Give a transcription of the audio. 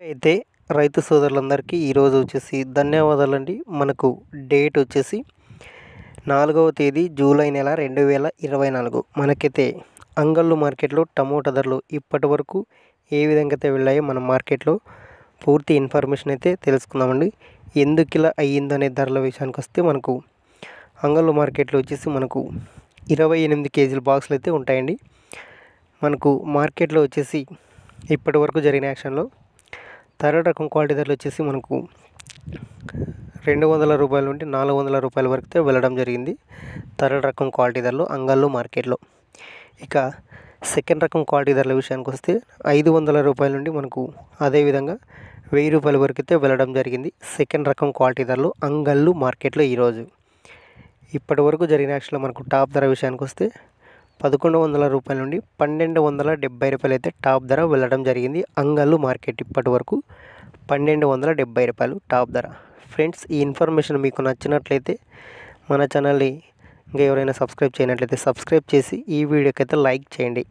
అయితే రైతు సోదరులందరికీ ఈరోజు వచ్చేసి ధన్యవాదాలండి. మనకు డేట్ వచ్చేసి 4వ తేదీ జూలై నెల 2024. మనకైతే అంగళ్ళు మార్కెట్లో టమోటా ధరలు ఇప్పటి వరకు ఏ విధంగా అయితే వెళ్ళాయో మన మార్కెట్లో పూర్తి ఇన్ఫర్మేషన్ అయితే తెలుసుకుందామండి. ఎందుకు ఇలా అయ్యిందనే ధరల విషయానికి వస్తే మనకు అంగళ్ళు మార్కెట్లో వచ్చేసి మనకు 28 కేజీల బాక్సులు అయితే ఉంటాయండి. మనకు మార్కెట్లో వచ్చేసి ఇప్పటి వరకు జరిగిన యాక్షన్లో థర్డ్ రకం క్వాలిటీ ధరలు వచ్చేసి మనకు 200 రూపాయల నుండి 400 రూపాయల వరకు అయితే వెళ్ళడం జరిగింది థర్డ్ రకం క్వాలిటీ ధరలు అంగళ్ళు మార్కెట్లో. ఇక సెకండ్ రకం క్వాలిటీ ధరల విషయానికి వస్తే 500 రూపాయల నుండి మనకు అదేవిధంగా 1000 రూపాయల వరకు అయితే వెళ్ళడం జరిగింది సెకండ్ రకం క్వాలిటీ ధరలు అంగళ్ళు మార్కెట్లో. ఈరోజు ఇప్పటి వరకు జరిగిన యాక్షన్లో మనకు టాప్ ధర విషయానికి వస్తే 1100 రూపాయల నుండి 1270 రూపాయలు అయితే టాప్ ధర వెళ్ళడం జరిగింది అంగళ్ళు మార్కెట్. ఇప్పటి వరకు 1270 రూపాయలు టాప్ ధర. ఫ్రెండ్స్, ఈ ఇన్ఫర్మేషన్ మీకు నచ్చినట్లయితే మన ఛానల్ని ఇంకా ఎవరైనా సబ్స్క్రైబ్ చేయనట్లయితే సబ్స్క్రైబ్ చేసి ఈ వీడియోకి అయితే లైక్ చేయండి.